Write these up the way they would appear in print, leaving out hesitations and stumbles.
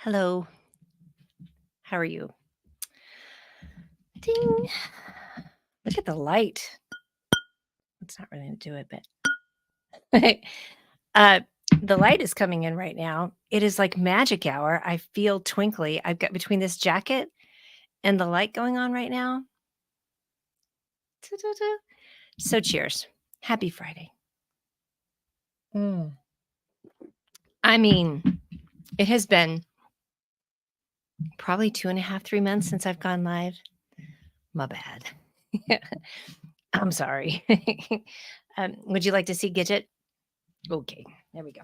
Hello. How are you? Ding. Look at the light. It's not really going to do it, but uh, the light is coming in right now. It is like magic hour. I feel twinkly. I've got between this jacket and the light going on right now. Ta-ta-ta. So cheers. Happy Friday. Mm. I mean, it has been probably 2.5, 3 months since I've gone live. My bad. I'm sorry. Would you like to see Gidget? Okay, there we go.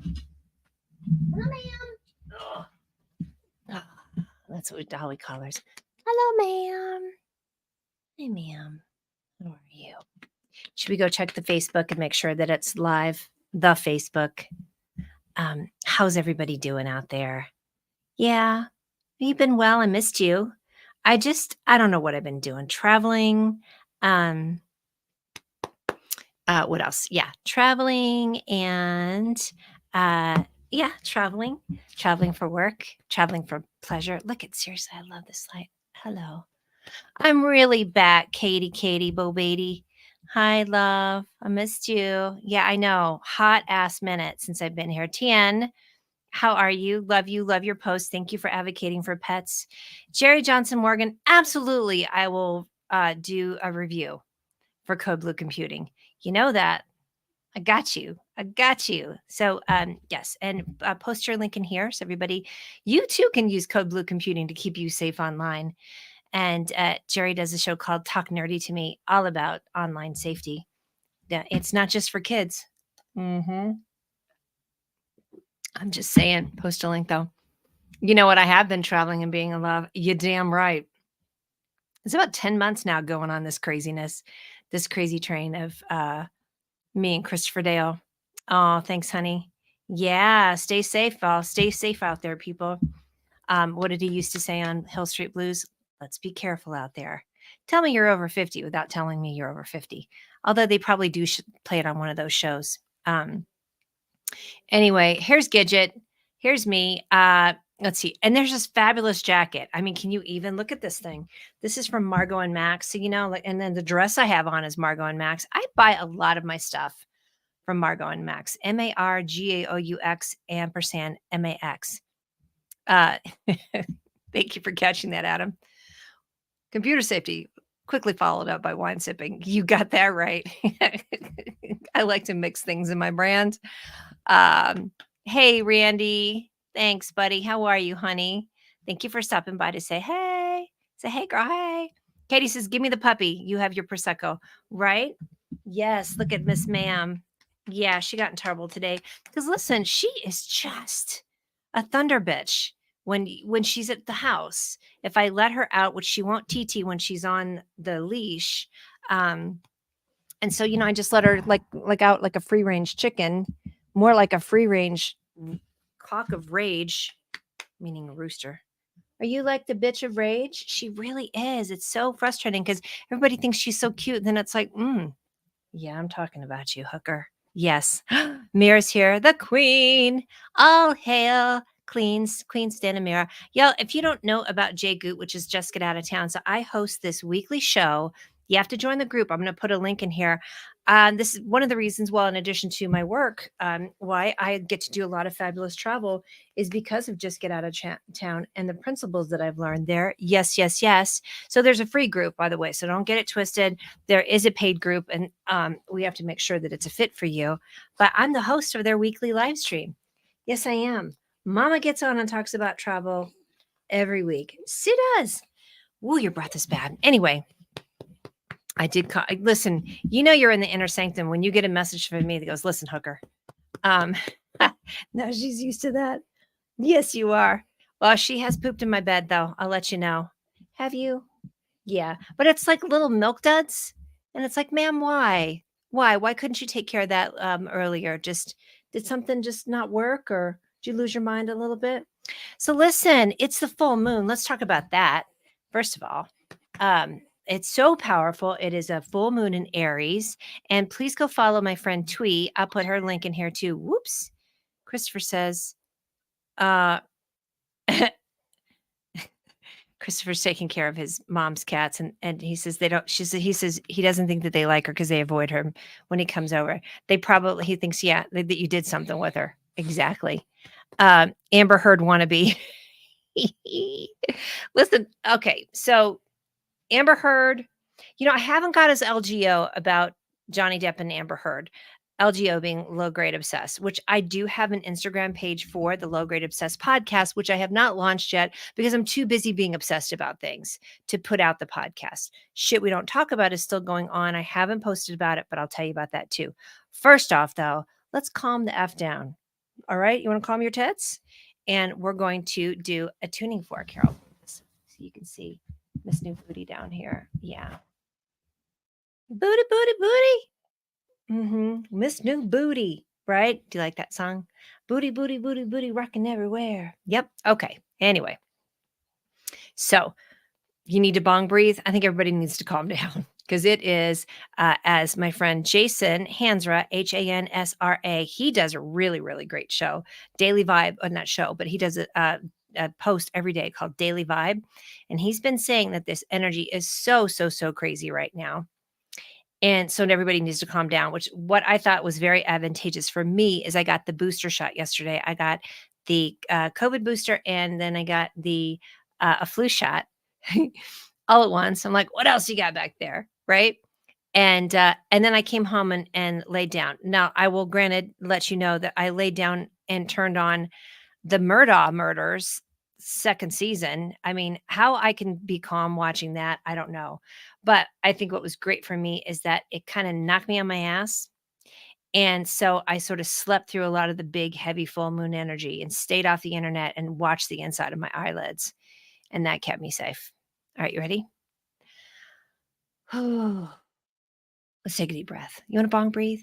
Hello, ma'am. Ugh. Ah, that's what Dolly callers. Hello, ma'am. Hey, ma'am. How are you? Should we go check the Facebook and make sure that it's live? The Facebook. How's everybody doing out there? Yeah, you've been well. I missed you. I don't know what I've been doing. Traveling. Um, what else? Yeah, traveling and traveling. Traveling for work, traveling for pleasure. Look at seriously, I love this light. Hello. I'm really back, Katie, Bo Beatty. Hi, love. I missed you. Yeah, I know. Hot ass minute since I've been here. Tien, how are you? Love you. Love your post. Thank you for advocating for pets. Jerry Johnson Morgan, absolutely. I will do a review for Code Blue Computing. You know that. I got you. I got you. So, yes, and post your link in here so everybody, you too can use Code Blue Computing to keep you safe online. And Jerry does a show called Talk Nerdy to Me, all about online safety. Yeah, it's not just for kids. Hmm. I'm just saying. Post a link though. You know what? I have been traveling and being in love. You damn right. It's about 10 months now going on this craziness, this crazy train of me and Christopher Dale. Oh, thanks, honey. Yeah, stay safe, all. Stay safe out there, people. What did he used to say on Hill Street Blues? Let's be careful out there. Tell me you're over 50 without telling me you're over 50. Although they probably do play it on one of those shows. Anyway, here's Gidget. Here's me. Let's see. And there's this fabulous jacket. I mean, can you even look at this thing? This is from Margot and Max. So, like, and then the dress I have on is Margot and Max. I buy a lot of my stuff from Margot and Max. MARGAOUX ampersand MAX. Uh, thank you for catching that, Adam. Computer safety, quickly followed up by wine sipping. You got that right. I like to mix things in my brand. Hey, Randy. Thanks, buddy. How are you, honey? Thank you for stopping by to say hey. Say hey, girl. Hey. Katie says, give me the puppy. You have your Prosecco, right? Yes. Look at Miss Ma'am. Yeah, she got in trouble today. Because listen, she is just a thunder bitch when she's at the house. If I let her out, which she won't TT when she's on the leash, and so I just let her like out like a free range chicken, more like a free range cock of rage, meaning a rooster. Are you like the bitch of rage? She really is. It's so frustrating because everybody thinks she's so cute. Then it's like, yeah, I'm talking about you, hooker. Yes. Mira's here. The queen. All hail. Queen Stan and Mira. Yo, if you don't know about Jay Goot, which is Just Get Out of Town, so I host this weekly show. You have to join the group. I'm going to put a link in here. This is one of the reasons, well, in addition to my work, why I get to do a lot of fabulous travel is because of Just Get Out of Town and the principles that I've learned there. Yes, yes, yes. So there's a free group, by the way, so don't get it twisted. There is a paid group, and we have to make sure that it's a fit for you. But I'm the host of their weekly live stream. Yes, I am. Mama gets on and talks about travel every week. She does. Ooh, your breath is bad. Anyway, I did listen. You're in the inner sanctum when you get a message from me that goes, "Listen, hooker." Um, now she's used to that. Yes, you are. Well, she has pooped in my bed, though. I'll let you know. Have you? Yeah, but it's like little milk duds, and it's like, ma'am, why? Why couldn't you take care of that earlier? Just did something just not work, or did you lose your mind a little bit? So listen, it's the full moon. Let's talk about that. First of all, it's so powerful. It is a full moon in Aries, and please go follow my friend Twee. I'll put her link in here too. Whoops. Christopher says, uh, Christopher's taking care of his mom's cats, and he says they don't he says he doesn't think that they like her because they avoid her when he comes over. They probably he thinks, yeah, that you did something with her. Exactly. Amber Heard wannabe. Listen, okay, so Amber Heard, I haven't got his LGO about Johnny Depp and Amber Heard. LGO being low grade obsessed, which I do have an Instagram page for, the Low Grade Obsessed podcast, which I have not launched yet because I'm too busy being obsessed about things to put out the podcast. Shit we don't talk about is still going on. I haven't posted about it, but I'll tell you about that too. First off, though, let's calm the F down. All right. You want to calm your tits? And we're going to do a tuning fork, Carol. So you can see Miss New Booty down here. Yeah. Booty, booty, booty. Miss New Booty, right? Do you like that song? Booty, booty, booty, booty, rocking everywhere. Yep. Okay. Anyway, so you need to bong breathe. I think everybody needs to calm down because it is, as my friend Jason Hansra, Hansra, he does a really, really great show, Daily Vibe, not show, but he does a post every day called Daily Vibe. And he's been saying that this energy is so, so, so crazy right now. And so everybody needs to calm down, which what I thought was very advantageous for me is I got the booster shot yesterday. I got the COVID booster and then I got the a flu shot all at once. I'm like, what else you got back there? Right. And then I came home and laid down. Now I will granted let you know that I laid down and turned on the Murdaugh Murders second season. I mean, how I can be calm watching that, I don't know. But I think what was great for me is that it kind of knocked me on my ass. And so I sort of slept through a lot of the big, heavy full moon energy and stayed off the internet and watched the inside of my eyelids. And that kept me safe. All right, you ready? Let's take a deep breath. You want to bong breathe?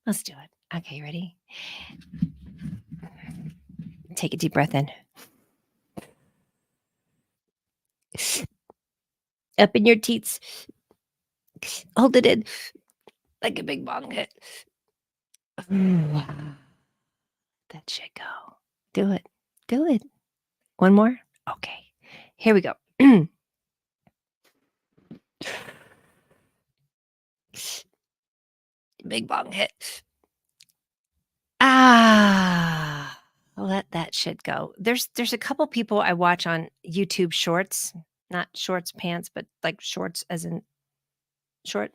Let's do it. Okay, you ready? Take a deep breath in. Up in your teats. Hold it in like a big bong hit. That should go. Do it. Do it. One more? Okay. Here we go. Big bong hit. Ah, let that shit go. There's a couple people I watch on YouTube Shorts, not shorts pants, but like shorts as in short.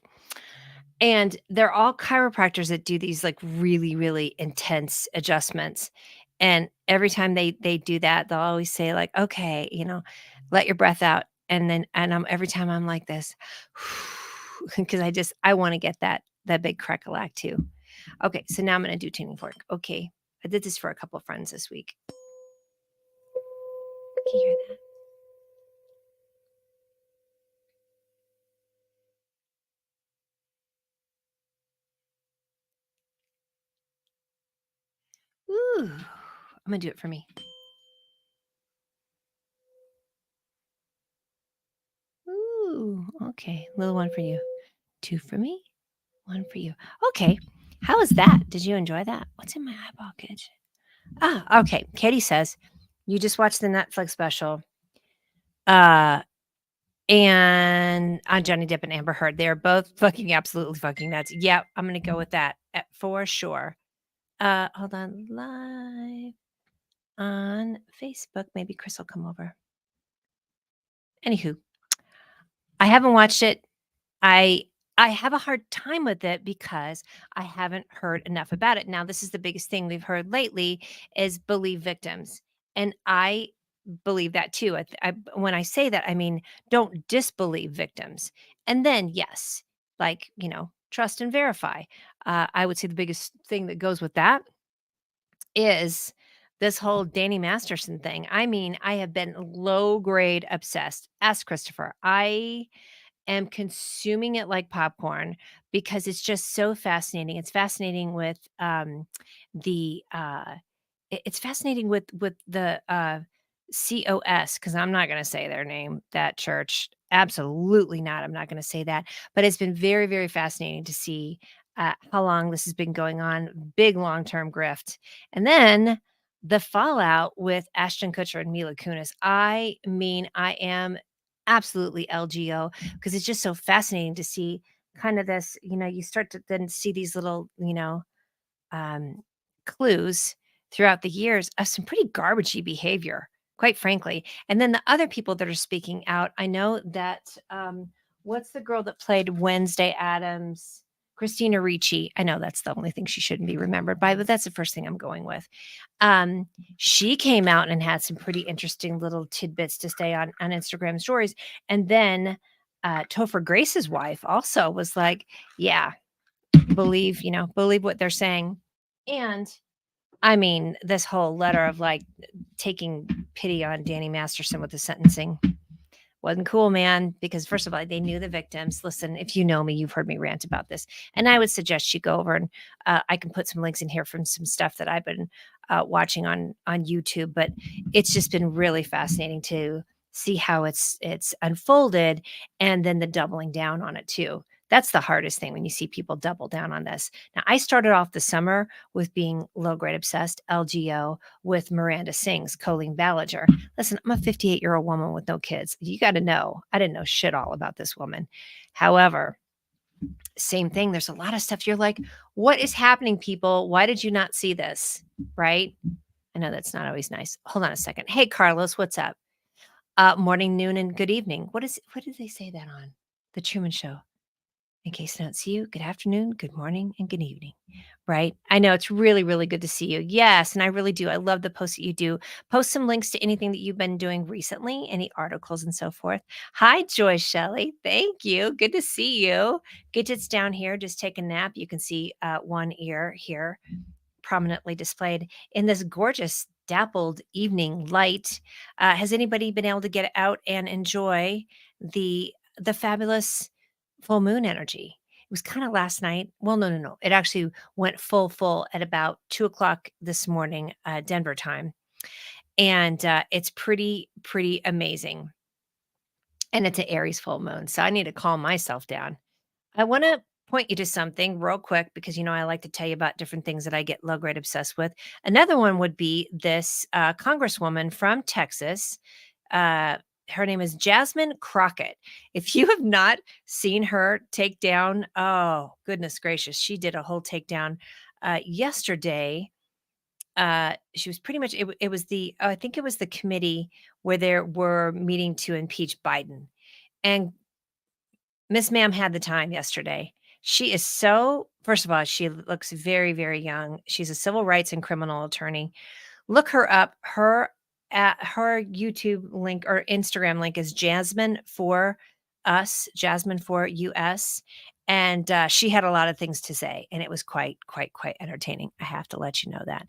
And they're all chiropractors that do these like really, really intense adjustments. And every time they do that, they'll always say like, okay, let your breath out. And I'm every time I'm like this, because I want to get that big crackalack too. Okay, so now I'm gonna do tuning fork. Okay. I did this for a couple of friends this week. Can you hear that? Ooh. I'm gonna do it for me. Ooh, okay. Little one for you. Two for me, one for you. Okay. How was that? Did you enjoy that? What's in my eyeball, kid? Ah, okay. Katie says you just watched the Netflix special. Uh and on Johnny Depp and Amber Heard. They're both fucking absolutely fucking nuts. Yeah, I'm gonna go with that for sure. Hold on. Live on Facebook. Maybe Chris will come over. Anywho, I haven't watched it. I I have a hard time with it because I haven't heard enough about it. Now, this is the biggest thing we've heard lately is believe victims. And I believe that too. When I say that, I mean, don't disbelieve victims. And then, yes, like, trust and verify. I would say the biggest thing that goes with that is this whole Danny Masterson thing. I mean, I have been low grade obsessed. Ask Christopher. I am consuming it like popcorn because it's just so fascinating. It's fascinating with the it's fascinating with the COS because I'm not going to say their name. That church, absolutely not. I'm not going to say that. But it's been very very fascinating to see how long this has been going on. Big long term grift, and then the fallout with Ashton Kutcher and Mila Kunis. I mean, I am absolutely LGO, because it's just so fascinating to see kind of this, you start to then see these little, um, clues throughout the years of some pretty garbagey behavior, quite frankly. And then the other people that are speaking out, I know that what's the girl that played Wednesday Adams? Christina Ricci. I know that's the only thing she shouldn't be remembered by, but that's the first thing I'm going with. Um, she came out and had some pretty interesting little tidbits to stay on Instagram stories. And then Topher Grace's wife also was like, yeah, believe what they're saying. And I mean, this whole letter of like taking pity on Danny Masterson with the sentencing wasn't cool, man, because first of all, they knew the victims. Listen, if you know me, you've heard me rant about this. And I would suggest you go over and I can put some links in here from some stuff that I've been watching on YouTube. But it's just been really fascinating to see how it's unfolded, and then the doubling down on it too. That's the hardest thing when you see people double down on this. Now, I started off the summer with being low grade obsessed, LGO, with Miranda Sings, Colleen Ballinger. Listen, I'm a 58-year-old woman with no kids. You got to know, I didn't know shit all about this woman. However, same thing. There's a lot of stuff you're like, what is happening, people? Why did you not see this? Right? I know that's not always nice. Hold on a second. Hey, Carlos, what's up? Morning, noon, and good evening. What did they say that on? The Truman Show. In case I don't see you, good afternoon, good morning, and good evening. Right? I know it's really, really good to see you. Yes, and I really do. I love the posts that you do. Post some links to anything that you've been doing recently, any articles and so forth. Hi, Joy Shelley. Thank you. Good to see you. Gidget's down here. Just take a nap. You can see one ear here prominently displayed in this gorgeous dappled evening light. Has anybody been able to get out and enjoy the fabulous full moon energy? It was kind of last night. Well, no, no, no. It actually went full at about 2 o'clock this morning, Denver time, and it's pretty amazing. And it's an Aries full moon, so I need to calm myself down. I want to point you to something real quick because I like to tell you about different things that I get low grade obsessed with. Another one would be this congresswoman from Texas. Uh, Her name is Jasmine Crockett. If you have not seen her take down, oh goodness gracious, she did a whole takedown yesterday. She was pretty much it was the I think it was the committee where they were meeting to impeach Biden, and Miss Ma'am had the time yesterday. She is so first of all, she looks very, very young. She's a civil rights and criminal attorney. Look her up. Her YouTube link or Instagram link is Jasmine for Us, Jasmine for US. And she had a lot of things to say, and it was quite entertaining. I have to let you know that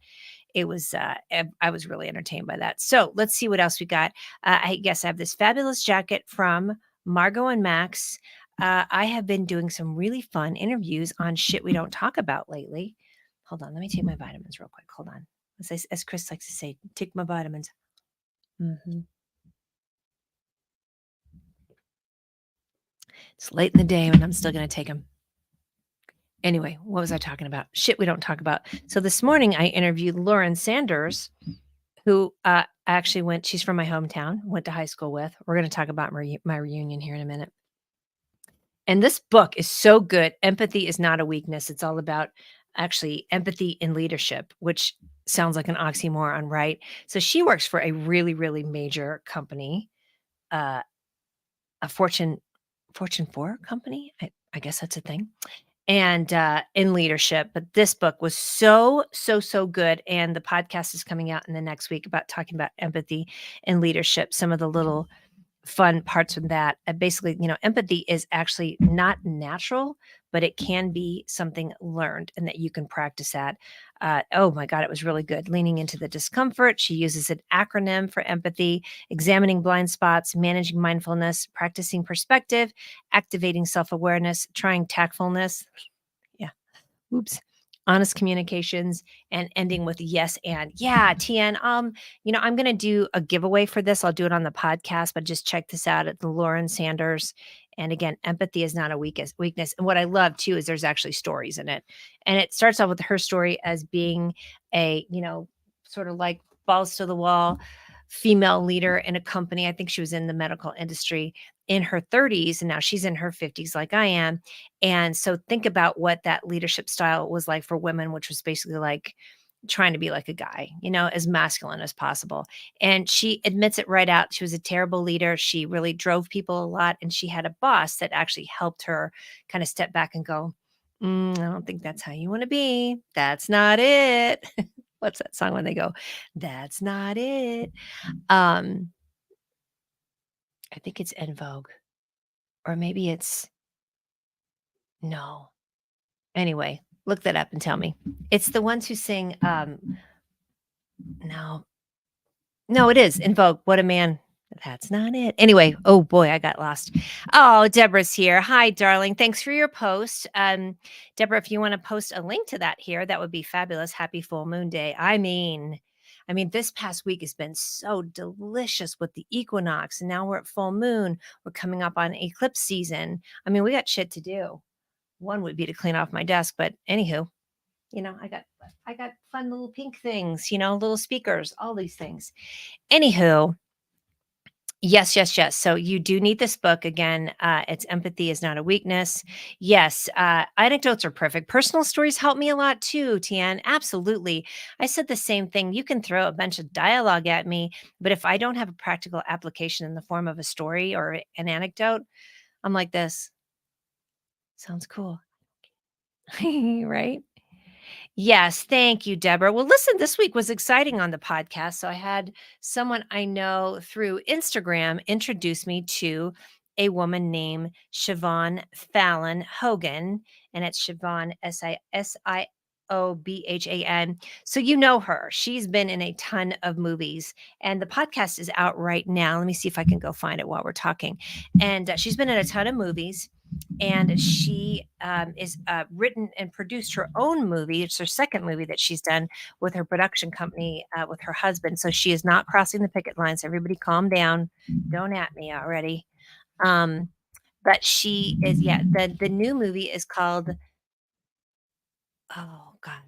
it was. I was really entertained by that. So let's see what else we got. I guess I have this fabulous jacket from Margot and Max. I have been doing some really fun interviews on shit we don't talk about lately. Hold on, let me take my vitamins real quick. Hold on. As Chris likes to say, take my vitamins. Mhm. It's late in the day, and I'm still going to take them. Anyway, what was I talking about? Shit we don't talk about. So this morning I interviewed Lauren Sanders, who actually she's from my hometown, went to high school with. We're going to talk about my reunion here in a minute. And this book is so good. Empathy is not a weakness. It's all about actually empathy in leadership, which sounds like an oxymoron, right? So she works for a really, really major company, uh, a Fortune 4 company. I guess that's a thing. And in leadership. But this book was so good. And the podcast is coming out in the next week about talking about empathy and leadership, some of the little fun parts from that. Basically, empathy is actually not natural, but it can be something learned and that you can practice at. Oh my God, it was really good. Leaning into the discomfort. She uses an acronym for empathy, examining blind spots, managing mindfulness, practicing perspective, activating self awareness, trying tactfulness. Yeah. Oops. Honest communications and ending with yes and yeah, TN. I'm gonna do a giveaway for this. I'll do it on the podcast, but just check this out at the Lauren Sanders. And again, empathy is not a weakness. And what I love too is there's actually stories in it. And it starts off with her story as being a, sort of like balls to the wall, female leader in a company. I think she was in the medical industry in her 30s, and now she's in her 50s like I am. And so think about what that leadership style was like for women, which was basically like trying to be like a guy, as masculine as possible. And she admits it right out. She was a terrible leader. She really drove people a lot. And she had a boss that actually helped her kind of step back and go, I don't think that's how you want to be. That's not it. What's that song when they go, that's not it? Um, I think it's En Vogue, or maybe it's no. Anyway, look that up and tell me. It's the ones who sing, no, no, it is In Vogue. What a Man. That's not it. Anyway, oh boy, I got lost. Oh, Deborah's here. Hi, darling. Thanks for your post. Deborah, if you want to post a link to that here, that would be fabulous. Happy full moon day. I mean, this past week has been so delicious with the equinox, and now we're at full moon. We're coming up on eclipse season. I mean, we got shit to do. One would be to clean off my desk, but anywho, I got fun little pink things, little speakers, all these things. Anywho, yes, yes, yes. So you do need this book again. It's Empathy is Not a Weakness. Yes, anecdotes are perfect. Personal stories help me a lot too, Tian. Absolutely. I said the same thing. You can throw a bunch of dialogue at me, but if I don't have a practical application in the form of a story or an anecdote, I'm like this. Sounds cool. Right? Yes, thank you, Deborah. Well, listen, this week was exciting on the podcast. So I had someone I know through Instagram introduce me to a woman named Siobhan Fallon Hogan, and it's Siobhan Siobhan. So you know her. She's been in a ton of movies, and the podcast is out right now. Let me see if I can go find it while we're talking. And she's been in a ton of movies, and she is written and produced her own movie. It's her second movie that she's done with her production company with her husband. So she is not crossing the picket lines. Everybody, calm down. Don't at me already. Um, but she is. Yeah. The new movie is called. Oh God,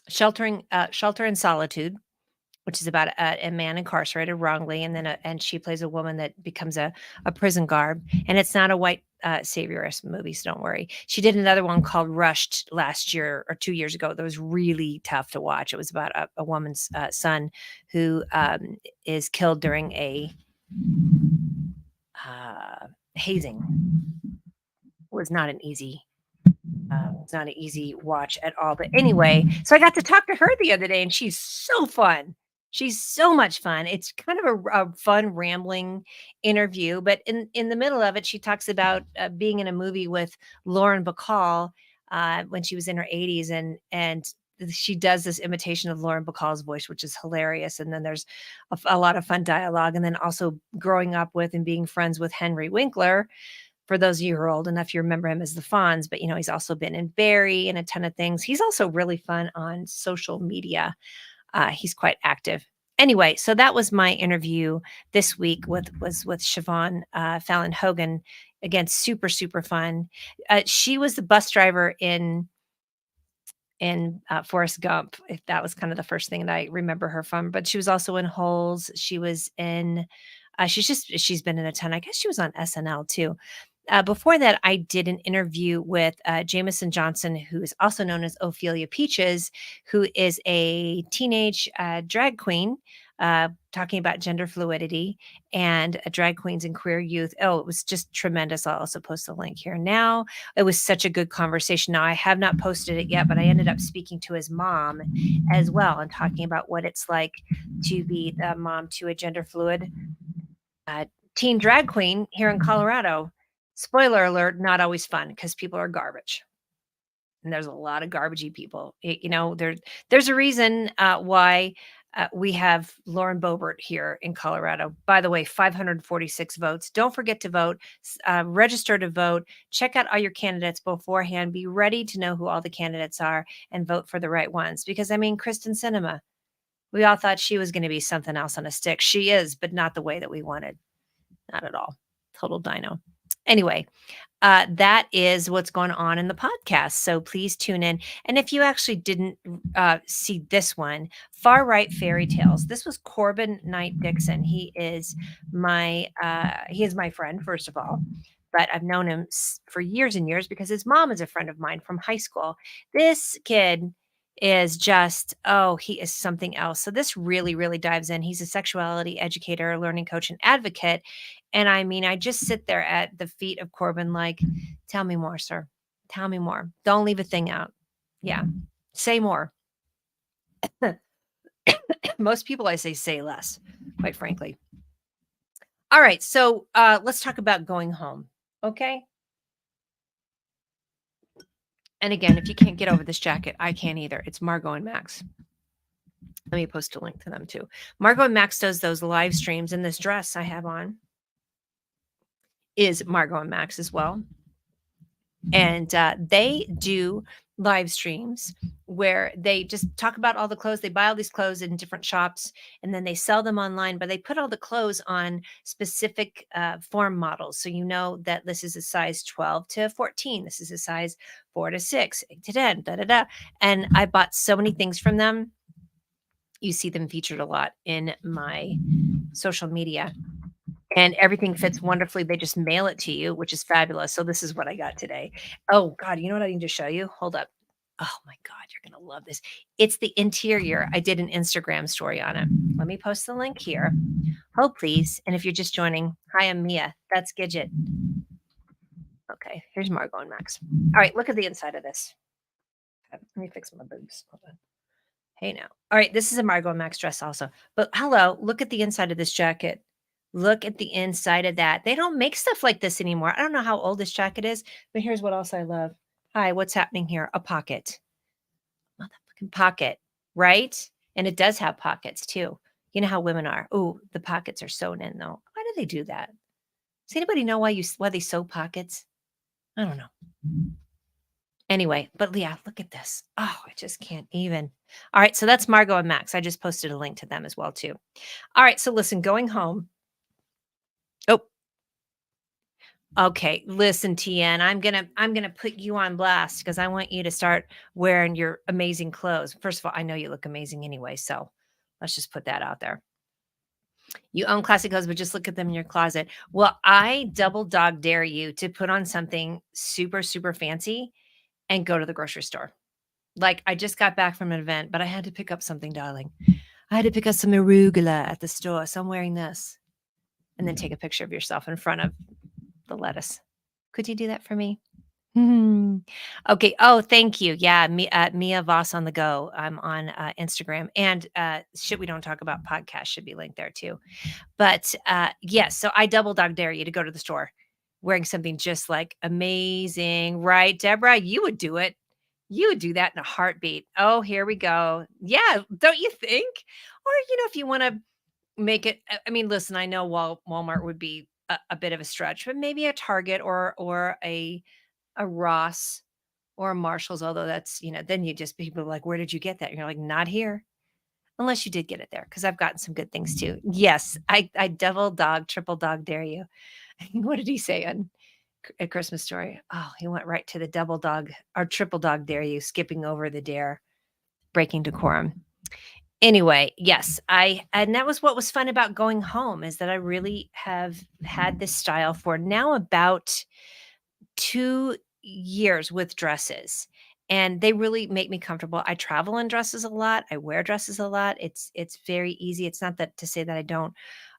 Shelter in Solitude, which is about a man incarcerated wrongly, and and she plays a woman that becomes a prison guard, and it's not a white saviorist movie, so don't worry. She did another one called Rushed last year or 2 years ago that was really tough to watch. It was about a woman's son who is killed during a hazing. Was not an easy it's not an easy watch at all. But anyway, so I got to talk to her the other day, and she's so fun. She's so much fun. It's kind of a fun, rambling interview. But in the middle of it, she talks about being in a movie with Lauren Bacall when she was in her 80s, and she does this imitation of Lauren Bacall's voice, which is hilarious. And then there's a lot of fun dialogue, and then also growing up with and being friends with Henry Winkler, for those of you who are old enough, you remember him as the Fonz, but he's also been in Barry and a ton of things. He's also really fun on social media. He's quite active. Anyway, so that was my interview this week with Siobhan Fallon Hogan. Again, super super fun. She was the bus driver in Forrest Gump. If that was kind of the first thing that I remember her from, but she was also in Holes. She was in. She's been in a ton. I guess she was on SNL too. Before that, I did an interview with Jameson Johnson, who is also known as Ophelia Peaches, who is a teenage drag queen, talking about gender fluidity and drag queens and queer youth. Oh, it was just tremendous. I'll also post the link here now. It was such a good conversation. Now, I have not posted it yet, but I ended up speaking to his mom as well and talking about what it's like to be the mom to a gender fluid uh, teen drag queen here in Colorado. Spoiler alert, not always fun because people are garbage. And there's a lot of garbagey people. There's a reason why we have Lauren Boebert here in Colorado. By the way, 546 votes. Don't forget to vote. Register to vote. Check out all your candidates beforehand. Be ready to know who all the candidates are and vote for the right ones. Because Kristen Cinema, we all thought she was going to be something else on a stick. She is, but not the way that we wanted. Not at all. Total dino. Anyway, that is what's going on in the podcast. So please tune in. And if you actually didn't see this one, Far Right Fairy Tales, this was Corbin Knight Dixon. He is my friend, first of all, but I've known him for years and years because his mom is a friend of mine from high school. This kid is just, oh, he is something else. So this really, really dives in. He's a sexuality educator, learning coach, and advocate. And I mean, I just sit there at the feet of Corbin, like, tell me more, sir. Tell me more. Don't leave a thing out. Yeah. Say more. Most people I say less, quite frankly. All right. So let's talk about going home. Okay. And again, if you can't get over this jacket, I can't either. It's Margot and Max. Let me post a link to them too. Margot and Max does those live streams, and this dress I have on is Margot and Max as well. And they do live streams where they just talk about all the clothes. They buy all these clothes in different shops and then they sell them online, but they put all the clothes on specific form models. So you know that this is a size 12 to 14. This is a size 4 to 6, 8 to 10, da da da. And I bought so many things from them. You see them featured a lot in my social media. And everything fits wonderfully. They just mail it to you, which is fabulous. So this is what I got today. Oh God, you know what I need to show you? Hold up. Oh my God, you're gonna love this. It's the interior. I did an Instagram story on it. Let me post the link here. Hold please. And if you're just joining, hi, I'm Mia. That's Gidget. Okay, here's Margot and Max. All right, look at the inside of this. Let me fix my boobs. Hold on. Hey now. All right, this is a Margot and Max dress also. But hello, look at the inside of this jacket. Look at the inside of that. They don't make stuff like this anymore. I don't know how old this jacket is, but here's what else I love. Hi, what's happening here? A pocket. Motherfucking pocket, right? And it does have pockets too. You know how women are. Oh, the pockets are sewn in though. Why do they do that? Does anybody know why they sew pockets? I don't know. Anyway, but yeah, look at this. Oh, I just can't even. All right, so that's Margot and Max. I just posted a link to them as well too. All right, so listen, going home. Oh, okay. Listen, TN, I'm gonna put you on blast because I want you to start wearing your amazing clothes. First of all, I know you look amazing anyway, so let's just put that out there. You own classic clothes, but just look at them in your closet. Well, I double dog dare you to put on something super, super fancy and go to the grocery store. Like, I just got back from an event, but I had to pick up something, darling. I had to pick up some arugula at the store, so I'm wearing this. And then take a picture of yourself in front of the lettuce. Could you do that for me? Mhm. Okay. Oh, thank you. Yeah, Mia Voss on the go. I'm on Instagram, and shit we don't talk about podcast should be linked there too. But yes, so I double dog dare you to go to the store wearing something just like amazing, right, Deborah? You would do it. You would do that in a heartbeat. Oh, here we go. Yeah, don't you think? Or if you want to make it. I mean, listen, I know Walmart would be a bit of a stretch, but maybe a Target or a Ross or a Marshalls. Although that's then you just people are like, where did you get that? And you're like, not here. Unless you did get it there, because I've gotten some good things too. Yes, I double dog, triple dog dare you. What did he say on A Christmas Story? Oh, he went right to the double dog or triple dog dare you, skipping over the dare, breaking decorum. Anyway, yes, and that was what was fun about going home is that I really have had this style for now about 2 years with dresses, and they really make me comfortable. I travel in dresses a lot. I wear dresses a lot. It's very easy. It's not that to say that I don't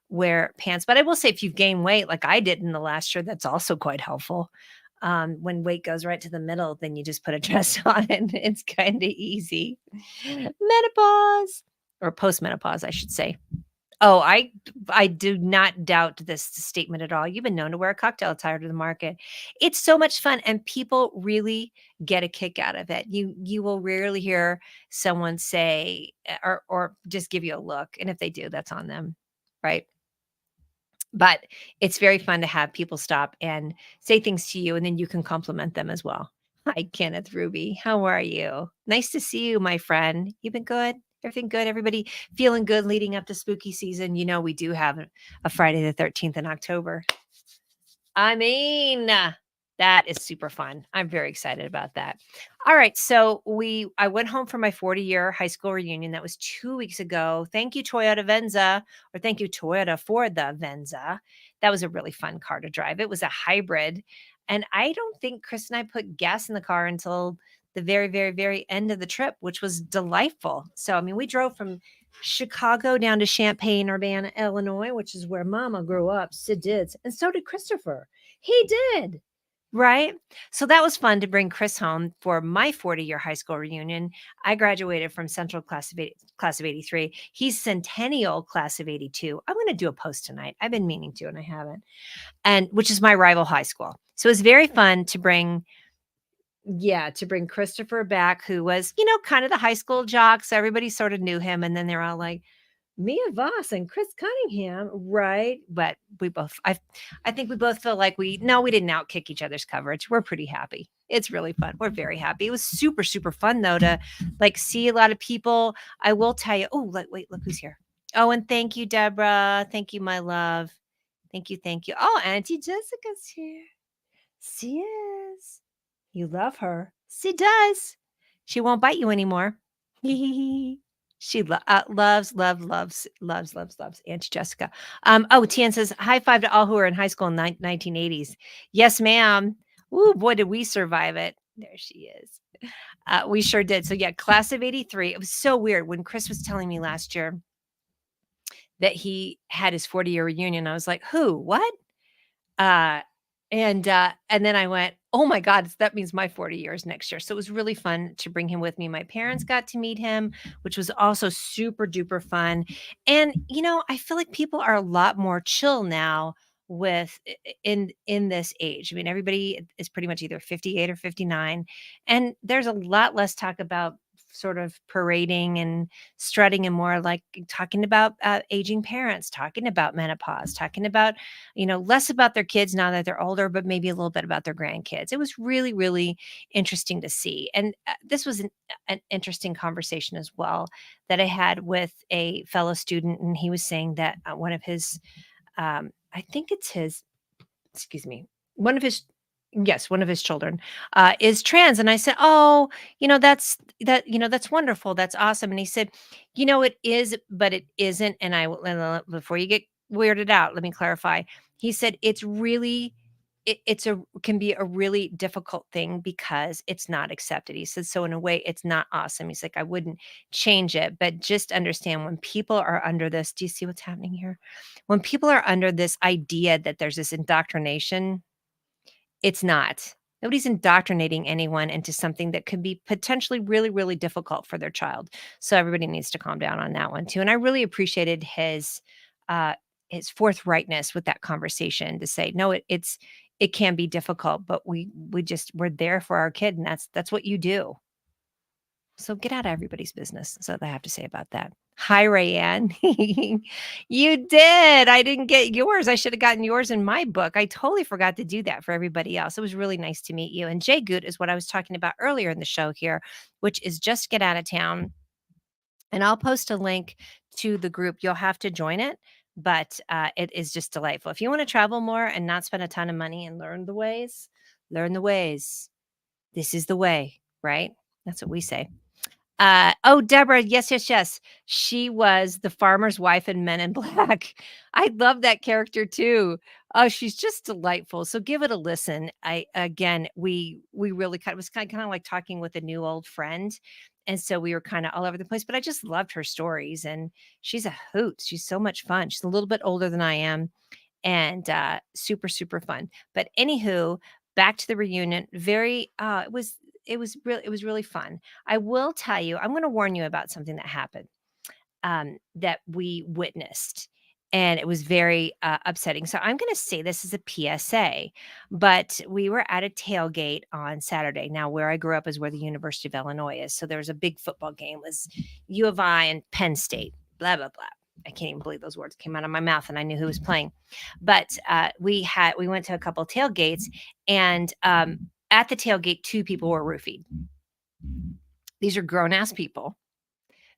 wear pants, but I will say if you've gained weight like I did in the last year, that's also quite helpful. When weight goes right to the middle, then you just put a dress on and it's kind of easy. Menopause or postmenopause, I should say. Oh, I do not doubt this statement at all. You've been known to wear a cocktail attire to the market. It's so much fun, and people really get a kick out of it. You will rarely hear someone say or just give you a look, and if they do, that's on them, right? But it's very fun to have people stop and say things to you, and then you can compliment them as well. Hi, Kenneth Ruby. How are you? Nice to see you, my friend. You been good? Everything good? Everybody feeling good leading up to spooky season? We do have a Friday the 13th in October. I mean, that is super fun. I'm very excited about that. All right, so I went home for my 40-year high school reunion. That was 2 weeks ago. Thank you, Toyota Venza, or thank you, Toyota, for the Venza. That was a really fun car to drive. It was a hybrid, and I don't think Chris and I put gas in the car until the very, very, very end of the trip, which was delightful. So, I mean, we drove from Chicago down to Champaign, Urbana, Illinois, which is where Mama grew up. Sid did, and so did Christopher. He did. Right? So that was fun to bring Chris home for my 40-year high school reunion. I graduated from Central class of 83. He's Centennial class of 82. I'm going to do a post tonight. I've been meaning to, and I haven't. And which is my rival high school. So it's very fun to bring, yeah, to bring Christopher back, who was, kind of the high school jock. So everybody sort of knew him. And then they're all like, Mia Voss and Chris Cunningham, right? But I think we both feel like no, we didn't outkick each other's coverage. We're pretty happy. It's really fun. We're very happy. It was super, super fun though to like see a lot of people. I will tell you. Oh, wait, look who's here. Oh, and thank you, Deborah. Thank you, my love. Thank you, thank you. Oh, Auntie Jessica's here. She is. You love her. She does. She won't bite you anymore. She loves Auntie Jessica. Oh, Tian says, high five to all who are in high school in 1980s. Yes, ma'am. Ooh, boy, did we survive it. There she is. We sure did. So yeah, class of 83. It was so weird when Chris was telling me last year that he had his 40-year reunion. I was like, who? What? Uh, and then I went, "Oh my god, that means my 40 years next year." So it was really fun to bring him with me. My parents got to meet him, which was also super duper fun. And I feel like people are a lot more chill now with in this age. I mean, everybody is pretty much either 58 or 59, and there's a lot less talk about sort of parading and strutting and more like talking about aging parents, talking about menopause, talking about less about their kids now that they're older, but maybe a little bit about their grandkids. It was really, really interesting to see. And this was an interesting conversation as well that I had with a fellow student. And he was saying that one of his, I think it's his, excuse me, one of his, yes, one of his children is trans. And I said, oh, that's wonderful. That's awesome. And he said, it is, but it isn't. And before you get weirded out, let me clarify. He said, it's really, can be a really difficult thing because it's not accepted. He said, so in a way, it's not awesome. He's like, I wouldn't change it, but just understand when people are under this, do you see what's happening here? When people are under this idea that there's this indoctrination, it's not. Nobody's indoctrinating anyone into something that could be potentially really, really difficult for their child. So everybody needs to calm down on that one too. And I really appreciated uh, his forthrightness with that conversation to say, no, it can be difficult, but we're there for our kid, and that's what you do. So get out of everybody's business. That's what I have to say about that. Hi, Rayanne. You did. I didn't get yours. I should have gotten yours in my book. I totally forgot to do that for everybody else. It was really nice to meet you. And Jay Goot is what I was talking about earlier in the show here, which is Just Get Out of Town. And I'll post a link to the group. You'll have to join it, but it is just delightful. If you want to travel more and not spend a ton of money and learn the ways, learn the ways. This is the way, right? That's what we say. Oh, Deborah, yes, yes, yes. She was the farmer's wife in Men in Black. I love that character too. Oh, she's just delightful. So give it a listen. We really kind of was kind of like talking with a new old friend. And so we were kind of all over the place, but I just loved her stories and she's a hoot. She's so much fun. She's a little bit older than I am and super, super fun. But anywho, back to the reunion. It was really fun. I will tell you, I'm going to warn you about something that happened that we witnessed. And it was very upsetting. So I'm going to say this as a PSA, but we were at a tailgate on Saturday. Now, where I grew up is where the University of Illinois is. So there was a big football game. It was U of I and Penn State, blah, blah, blah. I can't even believe those words came out of my mouth and I knew who was playing. But we went to a couple tailgates and at the tailgate, two people were roofied. These are grown ass people.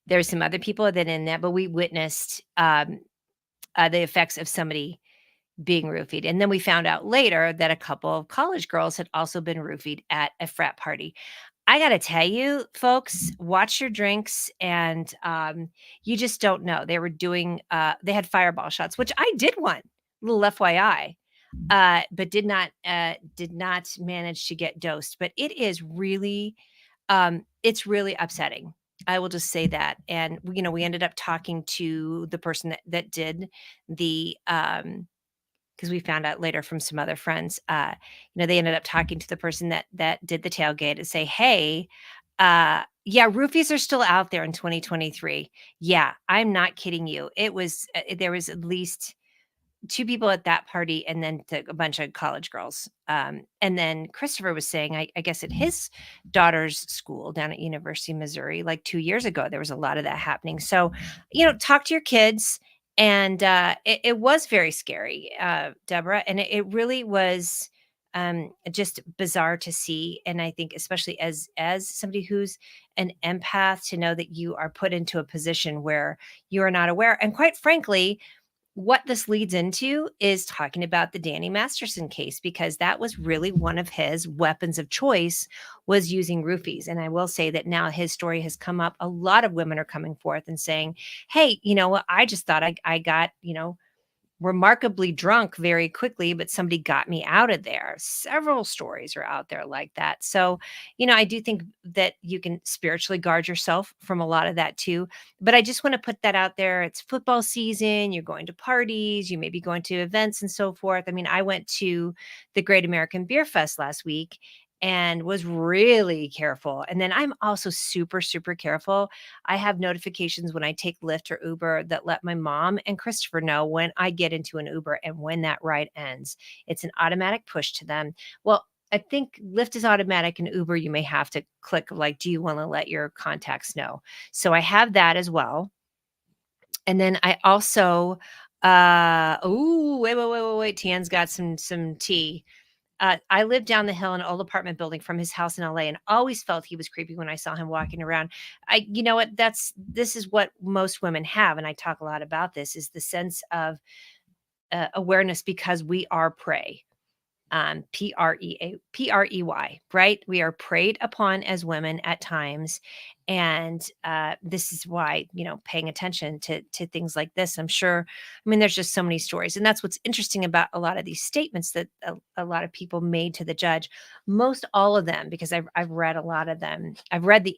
There's some other people that in that, but we witnessed the effects of somebody being roofied. And then we found out later that a couple of college girls had also been roofied at a frat party. I gotta tell you, folks, watch your drinks, and you just don't know. They were doing, they had fireball shots, which I did one, little FYI, but did not manage to get dosed. But it is really, it's really upsetting. I will just say that. And we ended up talking to the person that did the, because we found out later from some other friends, they ended up talking to the person that did the tailgate and say, "Hey, yeah, roofies are still out there in 2023. Yeah, I'm not kidding you. It was there was at least 2 people at that party and then a bunch of college girls. And then Christopher was saying, I guess at his daughter's school down at University of Missouri, like 2 years ago, there was a lot of that happening. So, talk to your kids. And it was very scary, Deborah. And it really was just bizarre to see. And I think especially as somebody who's an empath, to know that you are put into a position where you are not aware. And quite frankly, what this leads into is talking about the Danny Masterson case, because that was really one of his weapons of choice, was using roofies. And I will say that now his story has come up. A lot of women are coming forth and saying, "Hey, you know what? I just thought I got, remarkably drunk very quickly, but somebody got me out of there." Several stories are out there like that. So, I do think that you can spiritually guard yourself from a lot of that too. But I just want to put that out there. It's football season. You're going to parties. You may be going to events and so forth. I mean, I went to the Great American Beer Fest last week and was really careful. And then I'm also super, super careful. I have notifications when I take Lyft or Uber that let my mom and Christopher know when I get into an Uber and when that ride ends. It's an automatic push to them. Well, I think Lyft is automatic, and Uber, you may have to click, like, do you want to let your contacts know? So I have that as well. And then I also, oh, wait. Tian's got some tea. I lived down the hill in an old apartment building from his house in LA, and always felt he was creepy when I saw him walking around. You know what? This is what most women have. And I talk a lot about this, is the sense of awareness, because we are prey. Prey, right? We are preyed upon as women at times. And this is why, paying attention to things like this, I'm sure. I mean, there's just so many stories. And that's what's interesting about a lot of these statements that a lot of people made to the judge. Most all of them, because I've read a lot of them. I've read the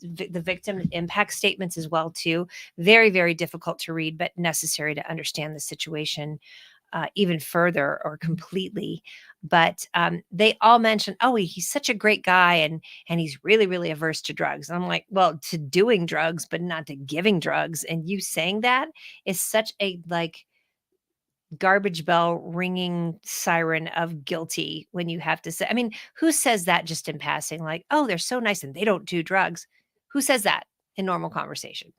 the victim impact statements as well, too. Very, very difficult to read, but necessary to understand the situation even further or completely. But they all mentioned, "Oh, he's such a great guy, and he's really, really averse to drugs." And I'm like, well, to doing drugs, but not to giving drugs. And you saying that is such a, like, garbage bell ringing siren of guilty when you have to say. I mean, who says that just in passing? Like, "Oh, they're so nice and they don't do drugs." Who says that in normal conversation?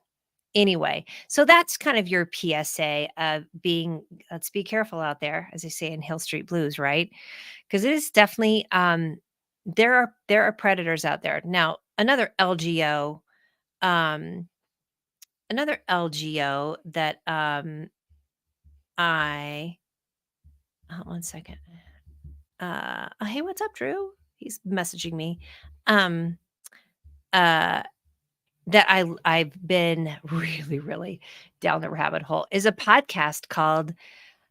Anyway, so that's kind of your PSA of being, let's be careful out there, as they say in Hill Street Blues, right? Because it is definitely, there are predators out there. Now, um, another LGO that I one second. Oh, hey, what's up, Drew? He's messaging me. Um, uh, that I've been really, really down the rabbit hole, is a podcast called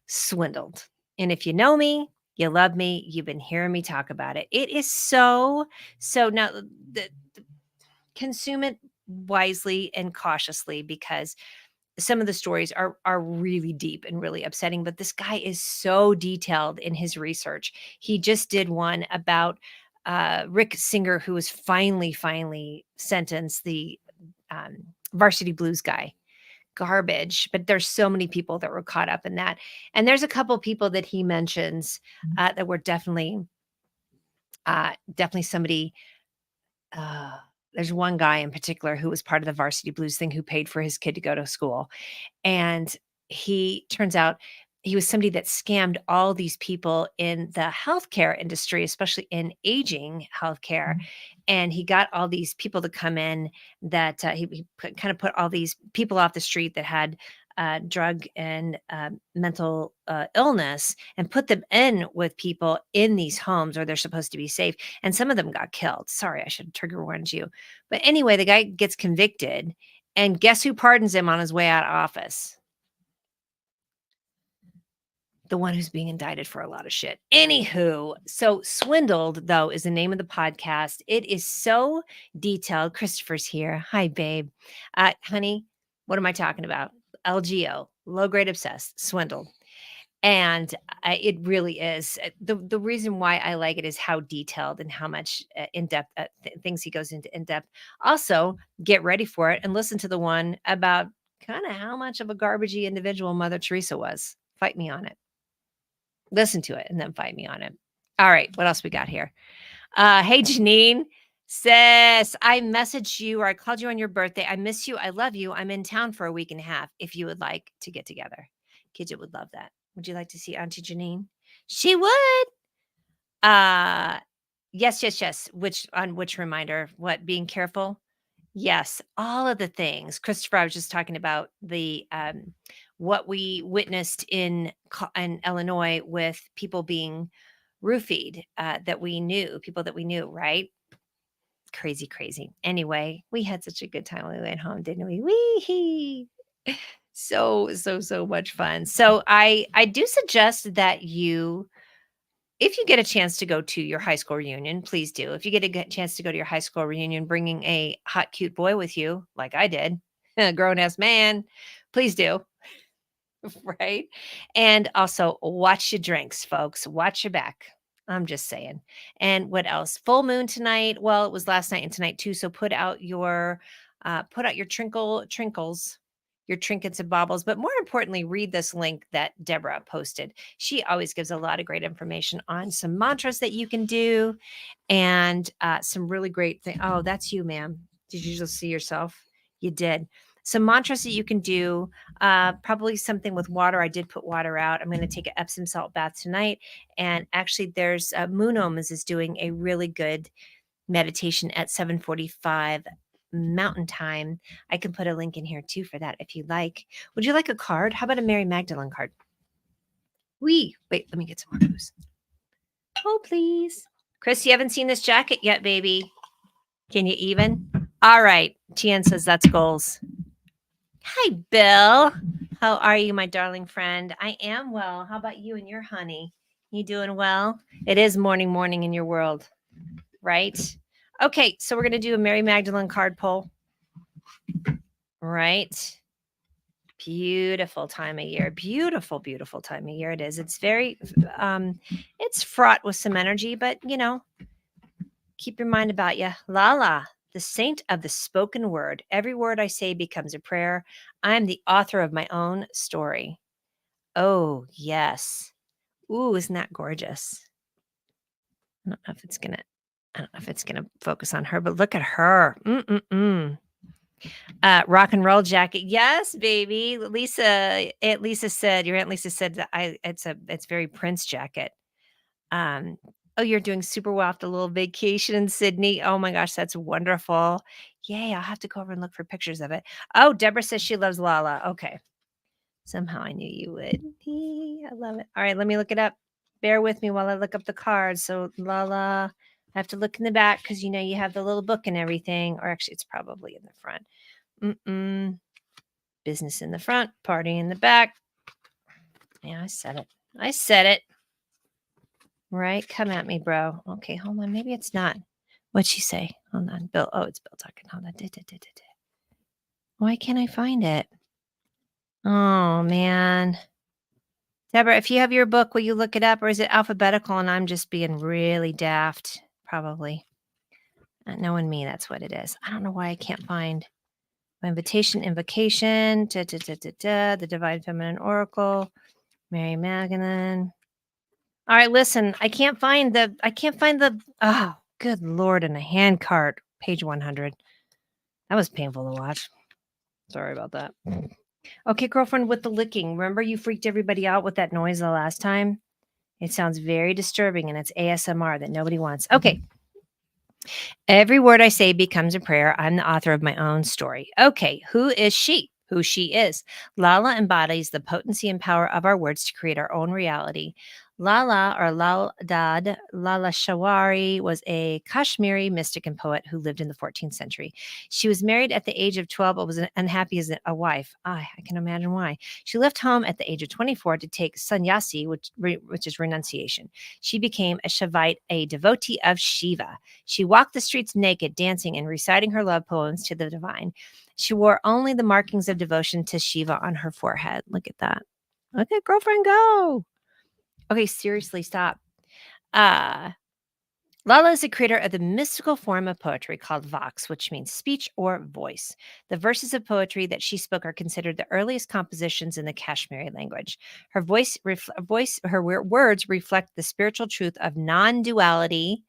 Swindled. And if you know me, you love me, you've been hearing me talk about it. It is so now, consume it wisely and cautiously, because some of the stories are really deep and really upsetting, but this guy is so detailed in his research. He just did one about Rick Singer, who was finally sentenced, the um, Varsity Blues guy. Garbage, but there's so many people that were caught up in that. And there's a couple people that he mentions that were definitely somebody. Uh, there's one guy in particular who was part of the Varsity Blues thing, who paid for his kid to go to school. And he turns out he was somebody that scammed all these people in the healthcare industry, especially in aging healthcare. And he got all these people to come in that he kind of put all these people off the street that had drug and mental illness and put them in with people in these homes where they're supposed to be safe. And some of them got killed. Sorry, I should trigger warned you. But anyway, the guy gets convicted, and guess who pardons him on his way out of office? The one who's being indicted for a lot of shit. Anywho, so Swindled, though, is the name of the podcast. It is so detailed. Christopher's here. Hi, babe. Honey, what am I talking about? LGO, low grade obsessed, Swindled. And it really is. The reason why I like it is how detailed and how much in depth things he goes into in depth. Also, get ready for it and listen to the one about kind of how much of a garbagey individual Mother Teresa was. Fight me on it. Listen to it and then fight me on it. All right, what else we got here? Hey, Janine. Sis, I messaged you or I called you on your birthday. I miss you. I love you. I'm in town for a week and a half if you would like to get together. Kidget would love that. Would you like to see Auntie Janine? She would. Uh yes. Which reminder? What, being careful? Yes, all of the things. Christopher, I was just talking about the what we witnessed in Illinois with people being roofied people that we knew, right? Crazy, crazy. Anyway, we had such a good time when we went home, didn't we? Wee so much fun. So I do suggest that you, if you get a chance to go to your high school reunion, please do. If you get a chance to go to your high school reunion, bringing a hot, cute boy with you, like I did, a grown ass man, please do. Right? And also watch your drinks, folks. Watch your back. I'm just saying. And what else? Full moon tonight. Well, it was last night and tonight too. So put out your trinkles, your trinkets and baubles. But more importantly, read this link that Deborah posted. She always gives a lot of great information on some mantras that you can do and some really great things. Oh, that's you, ma'am. Did you just see yourself? You did. Some mantras that you can do, probably something with water. I did put water out. I'm going to take an Epsom salt bath tonight. And actually, there's Moon Omens is doing a really good meditation at 7:45 Mountain Time. I can put a link in here too for that if you'd like. Would you like a card? How about a Mary Magdalene card? Wait, let me get some more booze. Oh, please. Chris, you haven't seen this jacket yet, baby. Can you even? All right. Tian says that's goals. Hi, Bill. How are you, my darling friend? I am well. How about you and your honey? You doing well? It is morning in your world, right? Okay, so we're going to do a Mary Magdalene card pull. Right? Beautiful time of year. Beautiful time of year it is. It's very it's fraught with some energy, but keep your mind about you. Lala, the saint of the spoken word. Every word I say becomes a prayer. I am the author of my own story. Oh, yes. Ooh, isn't that gorgeous? I don't know if it's gonna focus on her, but look at her. Rock and roll jacket. Yes, baby. Lisa said, your Aunt Lisa said that it's very Prince jacket. Um, oh, you're doing super well after a little vacation in Sydney. Oh my gosh, that's wonderful. Yay, I'll have to go over and look for pictures of it. Oh, Deborah says she loves Lala. Okay. Somehow I knew you would. I love it. All right, let me look it up. Bear with me while I look up the cards. So Lala, I have to look in the back because you have the little book and everything. Or actually, it's probably in the front. Business in the front, party in the back. Yeah, I said it. Right? Come at me, bro. Okay, hold on. Maybe it's not. What'd she say? Hold on. Bill. Oh, it's Bill talking. Hold on. Why can't I find it? Oh, man. Deborah, if you have your book, will you look it up, or is it alphabetical and I'm just being really daft? Probably. Knowing me, that's what it is. I don't know why I can't find my invocation, the Divine Feminine Oracle, Mary Magdalene. All right, listen, I can't find oh, good Lord, in a hand card, page 100. That was painful to watch. Sorry about that. Okay, girlfriend, with the licking. Remember you freaked everybody out with that noise the last time? It sounds very disturbing and it's ASMR that nobody wants. Okay. Every word I say becomes a prayer. I'm the author of my own story. Okay, who is she? who she is. Lala embodies the potency and power of our words to create our own reality. Lala, or Lal Dad Lala Shawari, was a Kashmiri mystic and poet who lived in the 14th century. She was married at the age of 12 but was unhappy as a wife. I can imagine why. She left home at the age of 24 to take sannyasi, which is renunciation. She became a Shaivite, a devotee of Shiva. She walked the streets naked, dancing and reciting her love poems to the divine. She wore only the markings of devotion to Shiva on her forehead. Look at that. Look at girlfriend go. Okay, seriously, stop. Uh, Lala is the creator of the mystical form of poetry called Vox, which means speech or voice. The verses of poetry that she spoke are considered the earliest compositions in the Kashmiri language. Her words reflect the spiritual truth of non-duality.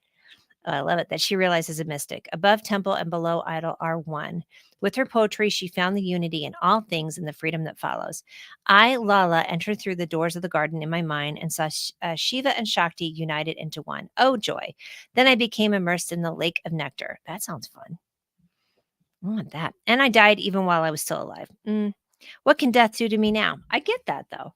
Oh, I love it that she realizes a mystic. Above temple and below idol are one. With her poetry, she found the unity in all things and the freedom that follows. I, Lala, entered through the doors of the garden in my mind and saw Shiva and Shakti united into one. Oh, joy. Then I became immersed in the lake of nectar. That sounds fun. I want that. And I died even while I was still alive. What can death do to me now? I get that, though.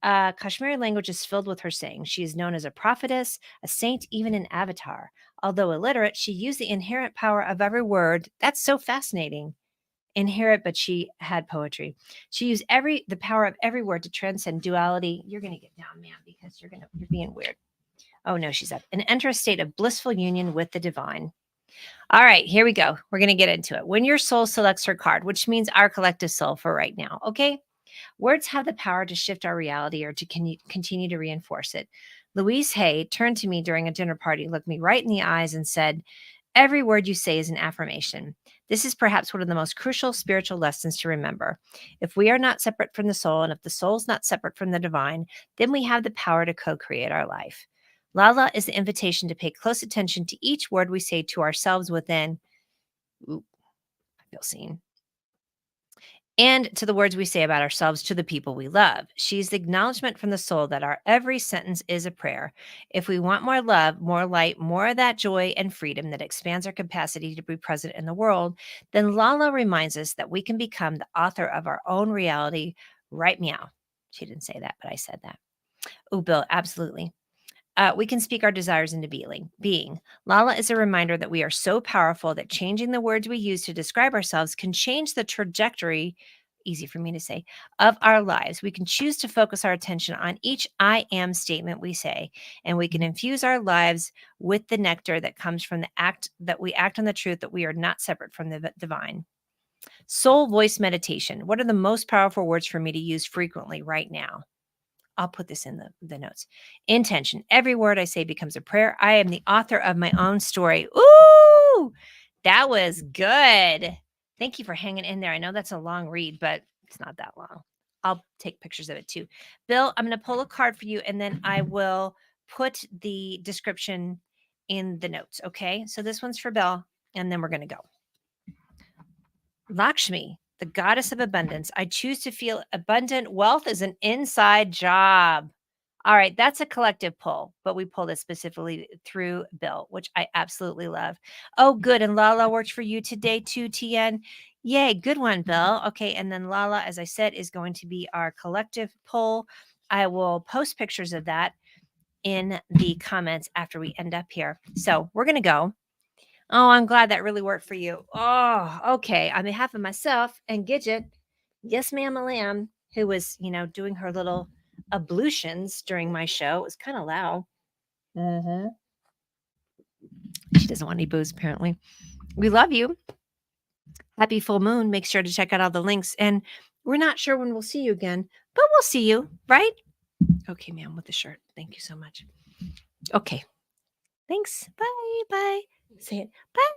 Kashmiri language is filled with her sayings. She is known as a prophetess, a saint, even an avatar. Although illiterate, she used the inherent power of every word. That's so fascinating. Inherent, but she had poetry. She used the power of every word to transcend duality. You're gonna get down, man, because you're being weird. Oh no, she's up. And enter a state of blissful union with the divine. All right, here we go. We're gonna get into it. When your soul selects her card, which means our collective soul for right now, okay? Words have the power to shift our reality or to continue to reinforce it. Louise Hay turned to me during a dinner party, looked me right in the eyes, and said, "Every word you say is an affirmation. This is perhaps one of the most crucial spiritual lessons to remember. If we are not separate from the soul, and if the soul is not separate from the divine, then we have the power to co create our life." Lala is the invitation to pay close attention to each word we say to ourselves within. Ooh, I feel seen. And to the words we say about ourselves to the people we love. She's the acknowledgement from the soul that our every sentence is a prayer. If we want more love, more light, more of that joy and freedom that expands our capacity to be present in the world, then Lala reminds us that we can become the author of our own reality. Right meow. She didn't say that, but I said that. Oh, Bill, absolutely. We can speak our desires into being. Lala is a reminder that we are so powerful that changing the words we use to describe ourselves can change the trajectory, easy for me to say, of our lives. We can choose to focus our attention on each I am statement we say, and we can infuse our lives with the nectar that comes from the act that we act on the truth that we are not separate from the divine. Soul voice meditation. What are the most powerful words for me to use frequently right now? I'll put this in the notes. Intention. Every word I say becomes a prayer. I am the author of my own story. Ooh, that was good. Thank you for hanging in there. I know that's a long read, but it's not that long. I'll take pictures of it too. Bill, I'm going to pull a card for you and then I will put the description in the notes. Okay. So this one's for Bill and then we're going to go. Lakshmi, the goddess of abundance. I choose to feel abundant. Wealth is an inside job. All right, that's a collective pull, but we pulled it specifically through Bill, which I absolutely love. Oh, good. And Lala worked for you today too, TN. Yay, good one, Bill. Okay, and then Lala, as I said, is going to be our collective pull. I will post pictures of that in the comments after we end up here. So we're going to go. Oh, I'm glad that really worked for you. Oh, okay. On behalf of myself and Gidget, yes, ma'am, lamb, who was, doing her little ablutions during my show. It was kind of loud. Mm-hmm. She doesn't want any booze, apparently. We love you. Happy full moon. Make sure to check out all the links. And we're not sure when we'll see you again, but we'll see you, right? Okay, ma'am, with the shirt. Thank you so much. Okay. Thanks. Bye. Bye. Say it. Bye.